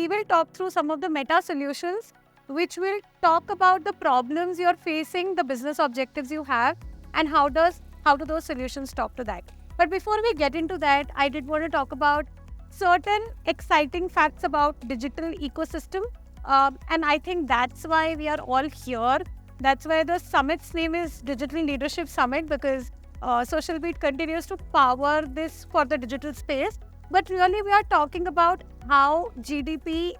we will talk through some of the meta solutions, which will talk about the problems you're facing, the business objectives you have, and how do those solutions talk to that. But before we get into that, I did want to talk about certain exciting facts about digital ecosystem. And I think that's why we are all here. That's why the summit's name is Digital Leadership Summit, because Social Beat continues to power this for the digital space. But really, we are talking about how GDP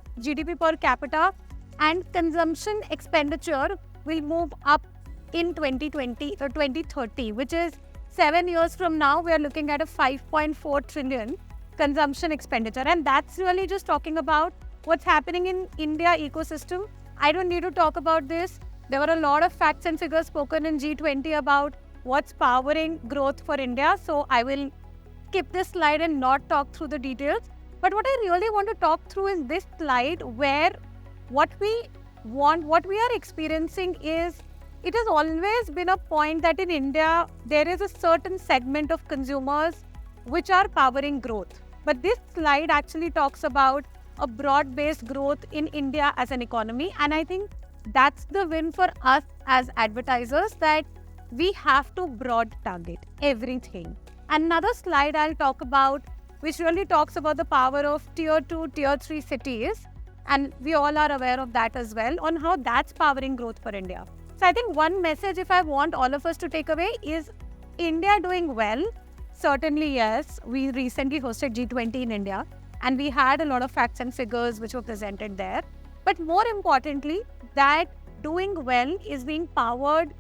per capita and consumption expenditure will move up in 2020 or 2030, which is 7 years from now. We are looking at a 5.4 trillion consumption expenditure. And that's really just talking about what's happening in India ecosystem. I don't need to talk about this. There were a lot of facts and figures spoken in G20 about what's powering growth for India. So I will skip this slide and not talk through the details. But what I really want to talk through is this slide, where what we are experiencing is, it has always been a point that in India, there is a certain segment of consumers which are powering growth. But this slide actually talks about a broad-based growth in India as an economy. And I think that's the win for us as advertisers, that we have to broad target everything. Another slide I'll talk about, which really talks about the power of tier 2, tier 3 cities. And we all are aware of that as well, on how that's powering growth for India. So I think one message, if I want all of us to take away, is India doing well. Certainly, yes. We recently hosted G20 in India, and we had a lot of facts and figures which were presented there. But more importantly, that doing well is being powered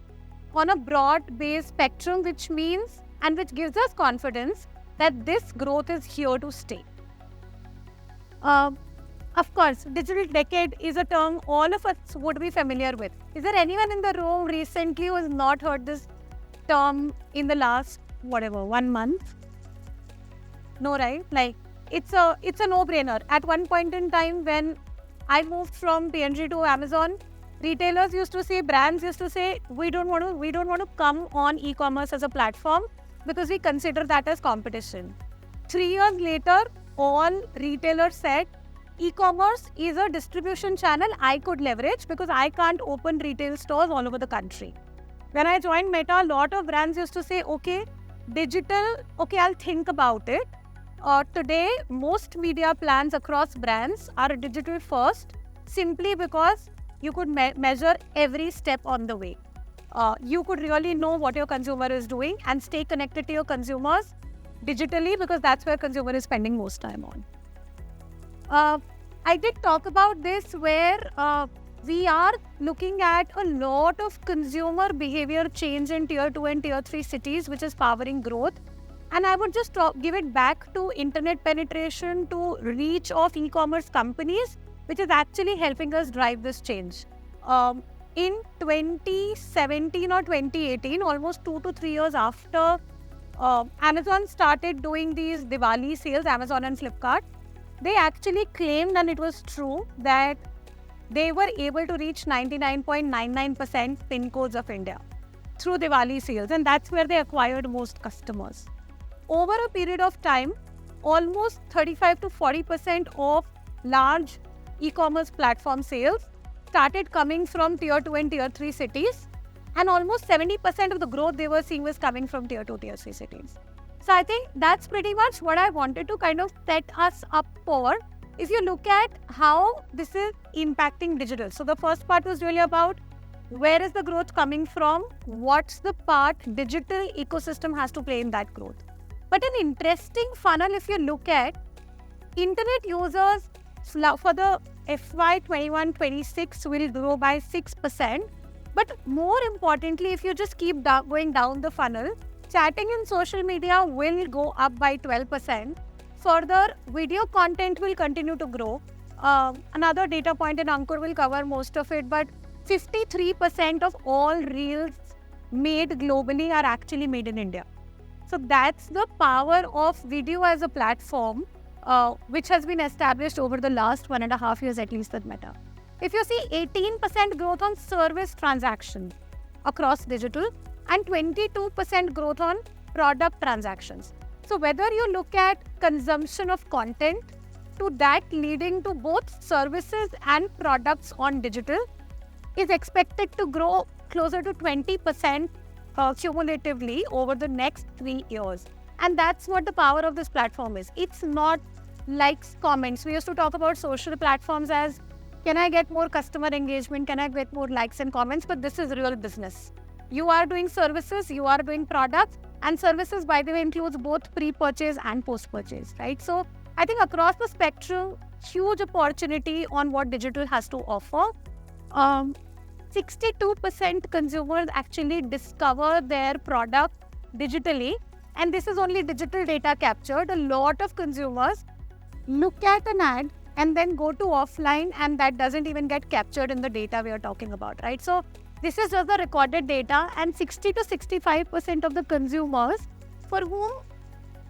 on a broad-based spectrum, which means and which gives us confidence that this growth is here to stay. Of course, digital decade is a term all of us would be familiar with. Is there anyone in the room recently who has not heard this term in the last, 1 month? No, right? Like, it's a no-brainer. At one point in time, when I moved from PNG to Amazon, retailers used to say, brands used to say, we don't want to come on e-commerce as a platform because we consider that as competition. 3 years later, all retailers said, e-commerce is a distribution channel I could leverage because I can't open retail stores all over the country. When I joined Meta, a lot of brands used to say, okay, digital, okay, I'll think about it. Today, most media plans across brands are digital first, simply because you could measure every step on the way. You could really know what your consumer is doing and stay connected to your consumers digitally, because that's where consumer is spending most time on. I did talk about this, where we are looking at a lot of consumer behavior change in tier 2 and tier 3 cities, which is powering growth. And I would just give it back to internet penetration, to reach of e-commerce companies, which is actually helping us drive this change. In 2017 or 2018, almost 2 to 3 years after Amazon started doing these Diwali sales, Amazon and Flipkart, they actually claimed, and it was true, that they were able to reach 99.99% PIN codes of India through Diwali sales, and that's where they acquired most customers. Over a period of time, almost 35 to 40% of large e-commerce platform sales started coming from tier 2 and tier 3 cities, and almost 70% of the growth they were seeing was coming from tier 2, tier 3 cities. So I think that's pretty much what I wanted to kind of set us up for. If you look at how this is impacting digital. So the first part was really about where is the growth coming from? What's the part digital ecosystem has to play in that growth? But an interesting funnel, if you look at, internet users for the FY 21-26 will grow by 6%. But more importantly, if you just keep going down the funnel, chatting in social media will go up by 12%. Further, video content will continue to grow. Another data point, and Ankur will cover most of it, but 53% of all reels made globally are actually made in India. So that's the power of video as a platform, which has been established over the last 1.5 years at least at Meta. If you see 18% growth on service transactions across digital and 22% growth on product transactions. So whether you look at consumption of content, to that leading to both services and products on digital is expected to grow closer to 20% cumulatively over the next 3 years. And that's what the power of this platform is. It's not likes, comments. We used to talk about social platforms as, can I get more customer engagement? Can I get more likes and comments? But this is real business. You are doing services, you are doing products, and services, by the way, includes both pre-purchase and post-purchase, right? So I think across the spectrum, huge opportunity on what digital has to offer. 62% consumers actually discover their product digitally, and this is only digital data captured. A lot of consumers look at an ad and then go to offline, and that doesn't even get captured in the data we are talking about, right? So this is just the recorded data, and 60 to 65% of the consumers for whom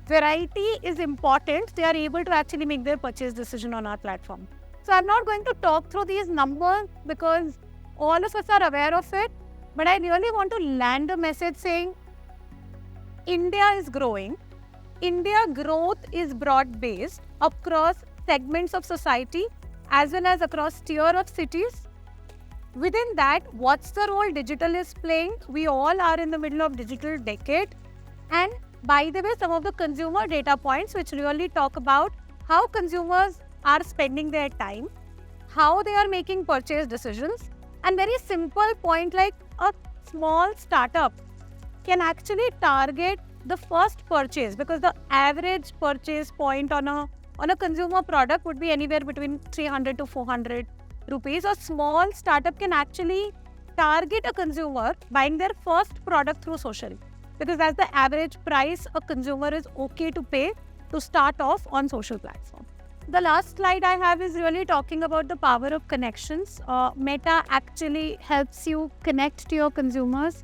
variety is important, they are able to actually make their purchase decision on our platform. So I'm not going to talk through these numbers because all of us are aware of it, but I really want to land a message saying India is growing. India growth is broad-based across segments of society as well as across tier of cities. Within that, what's the role digital is playing? We all are in the middle of digital decade. And by the way, some of the consumer data points which really talk about how consumers are spending their time, how they are making purchase decisions, and very simple point like a small startup can actually target the first purchase, because the average purchase point on a consumer product would be anywhere between 300 to 400 rupees. A small startup can actually target a consumer buying their first product through social, because that's the average price a consumer is okay to pay to start off on social platform. The last slide I have is really talking about the power of connections. Meta actually helps you connect to your consumers,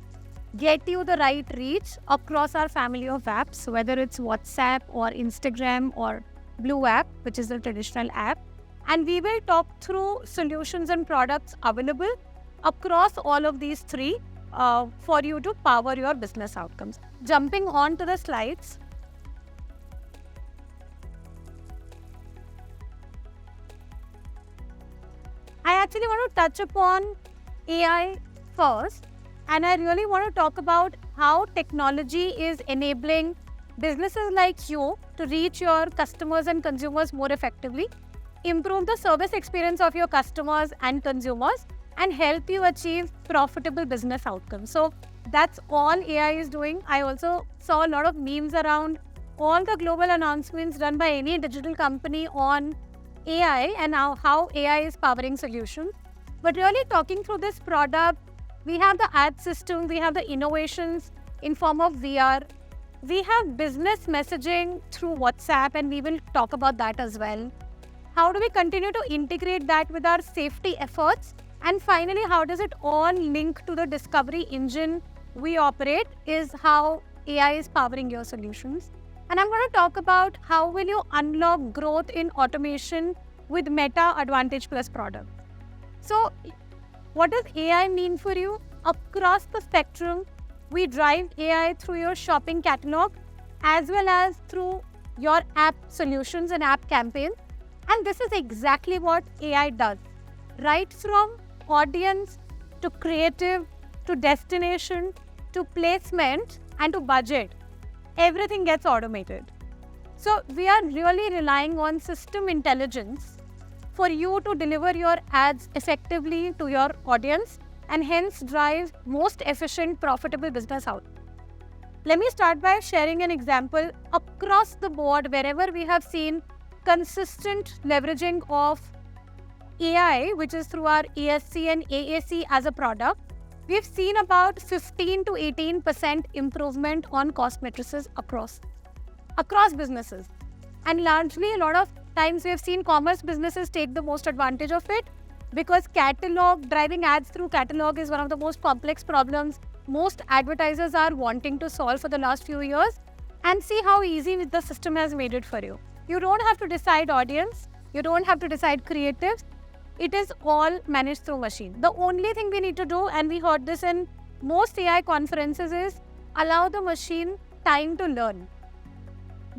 get you the right reach across our family of apps, whether it's WhatsApp or Instagram or Blue app, which is the traditional app. And we will talk through solutions and products available across all of these three for you to power your business outcomes. Jumping on to the slides. I actually want to touch upon AI first, and I really want to talk about how technology is enabling businesses like you to reach your customers and consumers more effectively, improve the service experience of your customers and consumers, and help you achieve profitable business outcomes. So that's all AI is doing. I also saw a lot of memes around all the global announcements done by any digital company on AI and how AI is powering solutions. But really talking through this product, we have the ad system, we have the innovations in form of VR, we have business messaging through WhatsApp, and we will talk about that as well. How do we continue to integrate that with our safety efforts? And finally, how does it all link to the discovery engine we operate is how AI is powering your solutions. And I'm going to talk about how will you unlock growth in automation with Meta Advantage Plus products. So what does AI mean for you? Across the spectrum, we drive AI through your shopping catalog as well as through your app solutions and app campaigns. And this is exactly what AI does. Right from audience to creative to destination to placement and to budget, everything gets automated. So we are really relying on system intelligence for you to deliver your ads effectively to your audience and hence drive most efficient, profitable business out. Let me start by sharing an example across the board wherever we have seen consistent leveraging of AI, which is through our ESC and AAC as a product. We've seen about 15 to 18% improvement on cost matrices across businesses. And largely, a lot of times we have seen commerce businesses take the most advantage of it because driving ads through catalog is one of the most complex problems most advertisers are wanting to solve for the last few years, and see how easy the system has made it for you. You don't have to decide audience, you don't have to decide creatives. It is all managed through machine. The only thing we need to do, and we heard this in most AI conferences, is allow the machine time to learn.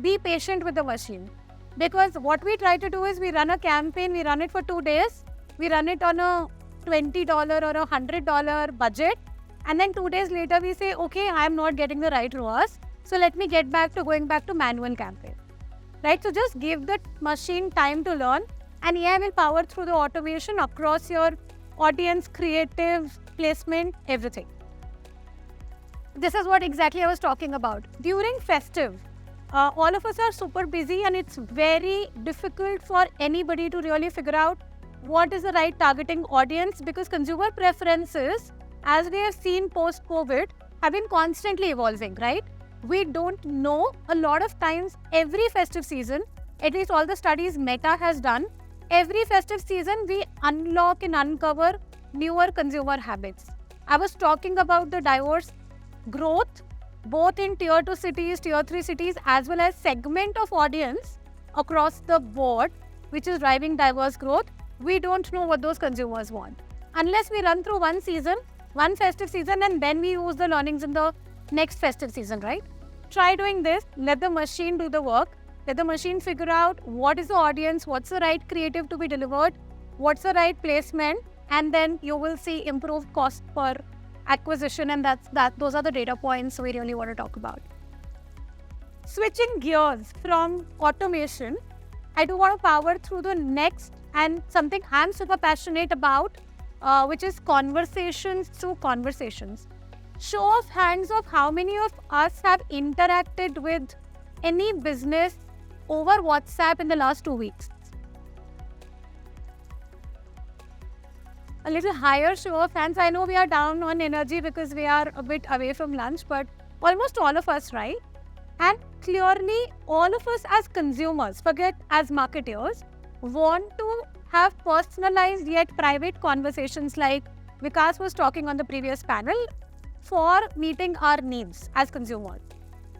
Be patient with the machine. Because what we try to do is we run a campaign, we run it for 2 days, we run it on a $20 or a $100 budget, and then 2 days later we say, okay, I am not getting the right ROAS, so let me get back to going back to manual campaign, right? So just give the machine time to learn, and AI will power through the automation across your audience, creative, placement, everything. This is what exactly I was talking about. During festive, all of us are super busy, and it's very difficult for anybody to really figure out what is the right targeting audience, because consumer preferences, as we have seen post-COVID, have been constantly evolving, right? We don't know. A lot of times, every festive season, at least all the studies Meta has done, every festive season we unlock and uncover newer consumer habits. I was talking about the diverse growth both in tier 2 cities, tier 3 cities, as well as segment of audience across the board, which is driving diverse growth. We don't know what those consumers want unless we run through one season, one festive season, and then we use the learnings in the next festive season, right? Try doing this. Let the machine do the work. Let the machine figure out what is the audience, what's the right creative to be delivered, what's the right placement, and then you will see improved cost per acquisition, and those are the data points we really want to talk about. Switching gears from automation, I do want to power through the next and something I'm super passionate about, which is conversations through conversations. Show of hands of how many of us have interacted with any business over WhatsApp in the last 2 weeks. A little higher show of hands. I know we are down on energy because we are a bit away from lunch, but almost all of us, right? And clearly, all of us as consumers, forget as marketers, want to have personalized yet private conversations like Vikas was talking on the previous panel for meeting our needs as consumers.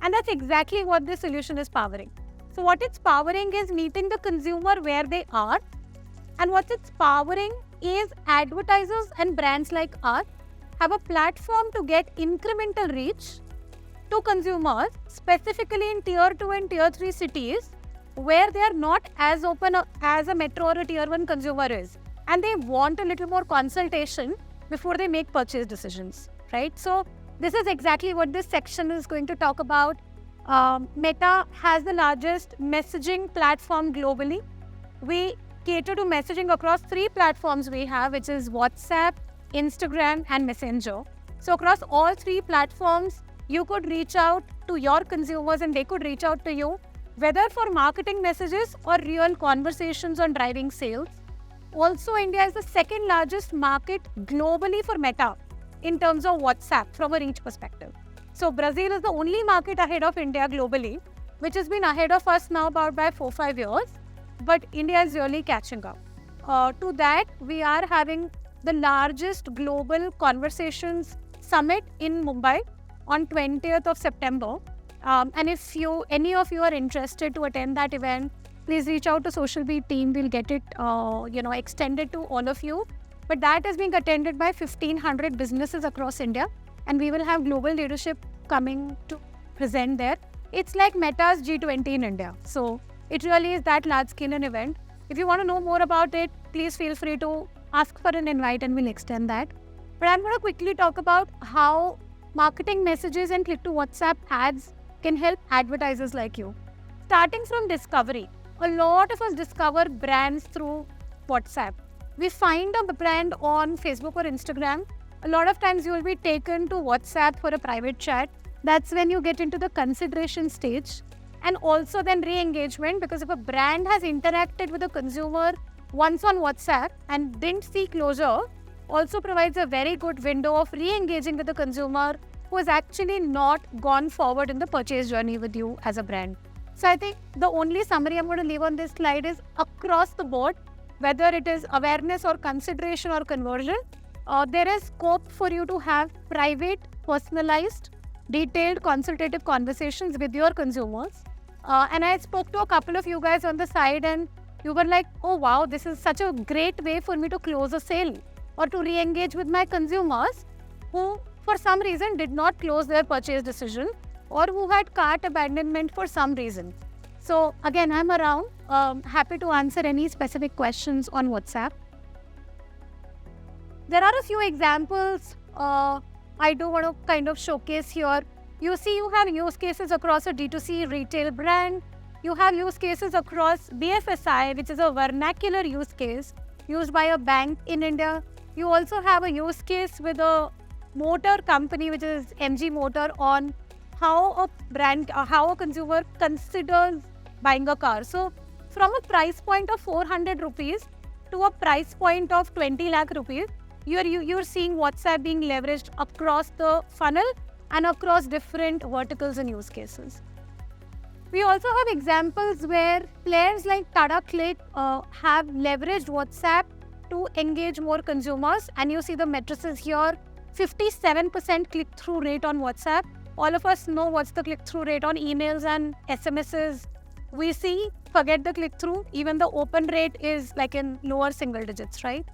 And that's exactly what this solution is powering. So what it's powering is meeting the consumer where they are. And what it's powering is advertisers and brands like us have a platform to get incremental reach to consumers, specifically in tier 2 and tier 3 cities where they are not as open as a metro or a tier 1 consumer is, and they want a little more consultation before they make purchase decisions, right? So this is exactly what this section is going to talk about. Meta has the largest messaging platform globally. We cater to messaging across 3 platforms we have, which is WhatsApp, Instagram, and Messenger. So across all 3 platforms, you could reach out to your consumers and they could reach out to you, whether for marketing messages or real conversations on driving sales. Also, India is the second largest market globally for Meta in terms of WhatsApp from a reach perspective. So Brazil is the only market ahead of India globally, which has been ahead of us now about by 4-5 years. But India is really catching up. To that, we are having the largest global conversations summit in Mumbai on 20th of September. And if any of you are interested to attend that event, please reach out to Social Beat team. We'll get it extended to all of you. But that is being attended by 1,500 businesses across India. And we will have global leadership coming to present there. It's like Meta's G20 in India. So it really is that large scale an event. If you want to know more about it, please feel free to ask for an invite and we'll extend that. But I'm going to quickly talk about how marketing messages and click to WhatsApp ads can help advertisers like you. Starting from discovery, a lot of us discover brands through WhatsApp. We find a brand on Facebook or Instagram. A lot of times you will be taken to WhatsApp for a private chat. That's when you get into the consideration stage. And also then re-engagement, because if a brand has interacted with a consumer once on WhatsApp and didn't see closure, also provides a very good window of re-engaging with the consumer who has actually not gone forward in the purchase journey with you as a brand. So I think the only summary I'm going to leave on this slide is across the board, whether it is awareness or consideration or conversion, there is scope for you to have private, personalized, detailed, consultative conversations with your consumers. And I spoke to a couple of you guys on the side and you were like, oh wow, this is such a great way for me to close a sale or to re-engage with my consumers who for some reason did not close their purchase decision or who had cart abandonment for some reason. So again, I'm around. happy to answer any specific questions on WhatsApp. There are a few examples I do want to kind of showcase here. You see, you have use cases across a D2C retail brand. You have use cases across BFSI, which is a vernacular use case used by a bank in India. You also have a use case with a motor company, which is MG Motor, on how a brand, how a consumer considers buying a car. So from a price point of 400 rupees to a price point of 20 lakh rupees, you're seeing WhatsApp being leveraged across the funnel and across different verticals and use cases. We also have examples where players like Tata Click have leveraged WhatsApp to engage more consumers, and you see the matrices here. 57% click-through rate on WhatsApp. All of us know what's the click-through rate on emails and SMSs. We see, forget the click-through, even the open rate is like in lower single digits, right?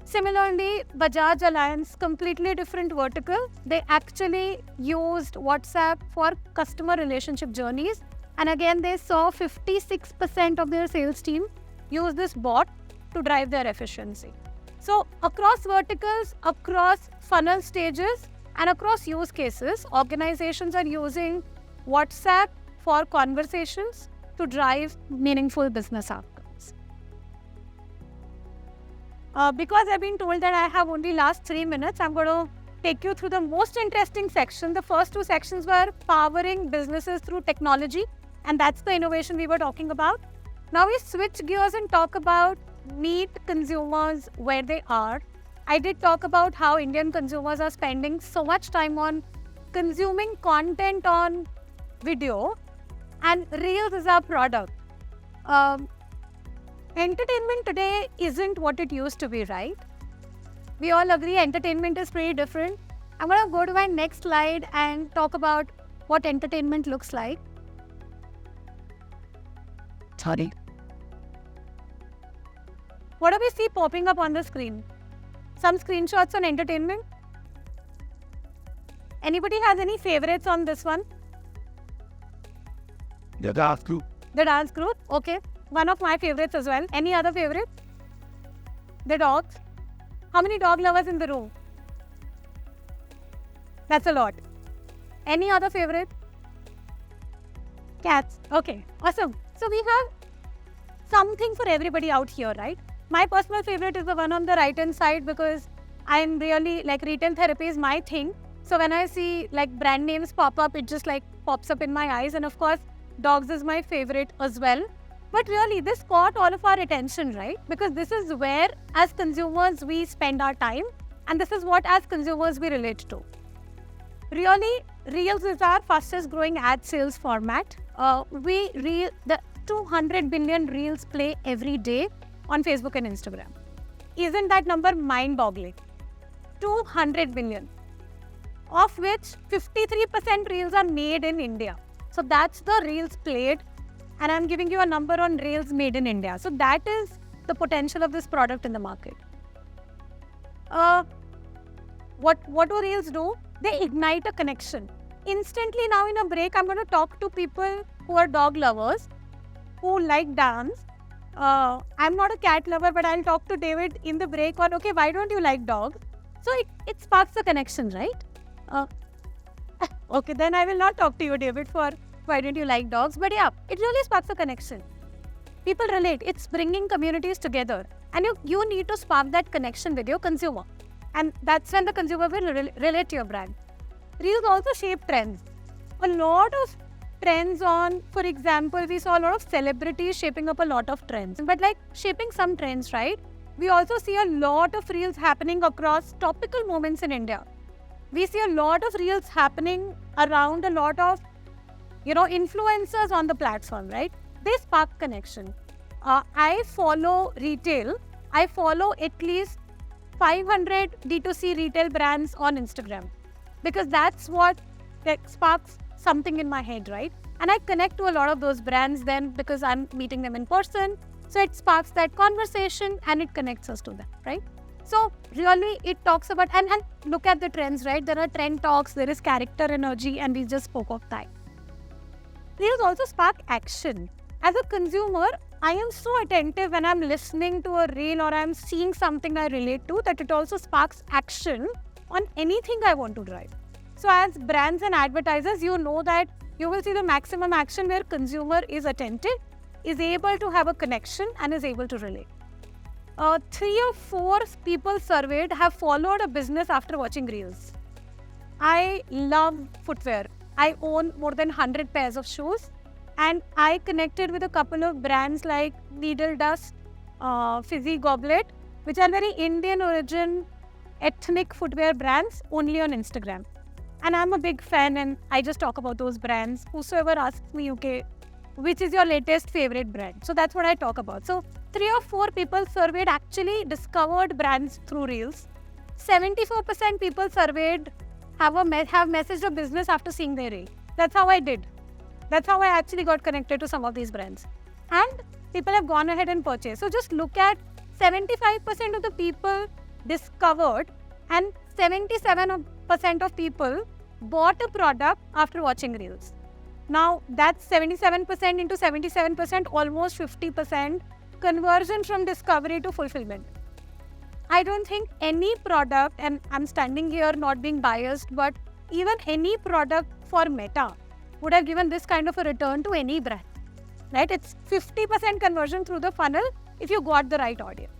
Similarly, Bajaj Alliance, completely different vertical. They actually used WhatsApp for customer relationship journeys. And again, they saw 56% of their sales team use this bot to drive their efficiency. So across verticals, across funnel stages, and across use cases, organizations are using WhatsApp for conversations to drive meaningful business outcomes. Because I've been told that I have only last 3 minutes, I'm going to take you through the most interesting section. The first two sections were powering businesses through technology, and that's the innovation we were talking about. Now we switch gears and talk about meet consumers where they are. I did talk about how Indian consumers are spending so much time on consuming content on video, and Reels is our product. Entertainment today isn't what it used to be, right? We all agree entertainment is pretty different. I'm going to go to my next slide and talk about what entertainment looks like. Sorry. What do we see popping up on the screen? Some screenshots on entertainment. Anybody has any favorites on this one? The dance group. The dance group, okay. One of my favorites as well. Any other favorite? The dogs. How many dog lovers in the room? That's a lot. Any other favorite? Cats. Okay, awesome. So we have something for everybody out here, right? My personal favorite is the one on the right hand side, because I'm really like retail therapy is my thing. So when I see like brand names pop up, it just like pops up in my eyes. And of course, dogs is my favorite as well. But really, this caught all of our attention, right? Because this is where, as consumers, we spend our time. And this is what, as consumers, we relate to. Really, Reels is our fastest growing ad sales format. The 200 billion Reels play every day on Facebook and Instagram. Isn't that number mind-boggling? 200 billion. Of which 53% Reels are made in India. So that's the Reels played. And I'm giving you a number on Reels made in India. So that is the potential of this product in the market. What do Reels do? They ignite a connection. Instantly now in a break, I'm going to talk to people who are dog lovers, who like dance. I'm not a cat lover, but I'll talk to David in the break on, okay, why don't you like dogs? So it sparks a connection, right? Okay, then I will not talk to you, David, for why don't you like dogs? But yeah, it really sparks a connection. People relate. It's bringing communities together. And you need to spark that connection with your consumer. And that's when the consumer will relate to your brand. Reels also shape trends. A lot of trends on, for example, we saw a lot of celebrities shaping up a lot of trends. But like shaping some trends, right? We also see a lot of Reels happening across topical moments in India. We see a lot of Reels happening around a lot of influencers on the platform, right? They spark connection. I follow retail. I follow at least 500 D2C retail brands on Instagram, because that's what sparks something in my head, right? And I connect to a lot of those brands then because I'm meeting them in person. So it sparks that conversation and it connects us to them, right? So really it talks about, and look at the trends, right? There are trend talks, there is character energy, and we just spoke of that. Reels also spark action. As a consumer, I am so attentive when I'm listening to a reel or I'm seeing something I relate to that it also sparks action on anything I want to drive. So as brands and advertisers, you know that you will see the maximum action where consumer is attentive, is able to have a connection and is able to relate. 3 or 4 people surveyed have followed a business after watching reels. I love footwear. I own more than 100 pairs of shoes, and I connected with a couple of brands like Needle Dust, Fizzy Goblet, which are very Indian origin ethnic footwear brands only on Instagram. And I'm a big fan and I just talk about those brands. Whosoever asks me, okay, which is your latest favorite brand? So that's what I talk about. So 3 or 4 people surveyed actually discovered brands through reels. 74% people surveyed have messaged a business after seeing their reel. That's how I did. That's how I actually got connected to some of these brands. And people have gone ahead and purchased. So just look at 75% of the people discovered and 77% of people bought a product after watching reels. Now that's 77% into 77%, almost 50% conversion from discovery to fulfillment. I don't think any product, and I'm standing here not being biased, but even any product for Meta would have given this kind of a return to any brand, right? It's 50% conversion through the funnel if you got the right audience.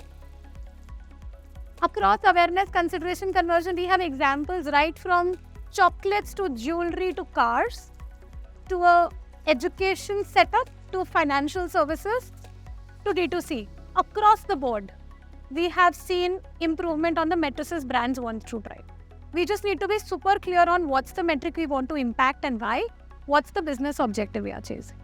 Across awareness, consideration, conversion, we have examples right from chocolates to jewelry to cars to a education setup to financial services to D2C. Across the board, we have seen improvement on the matrices brands want to drive. We just need to be super clear on what's the metric we want to impact and why, what's the business objective we are chasing.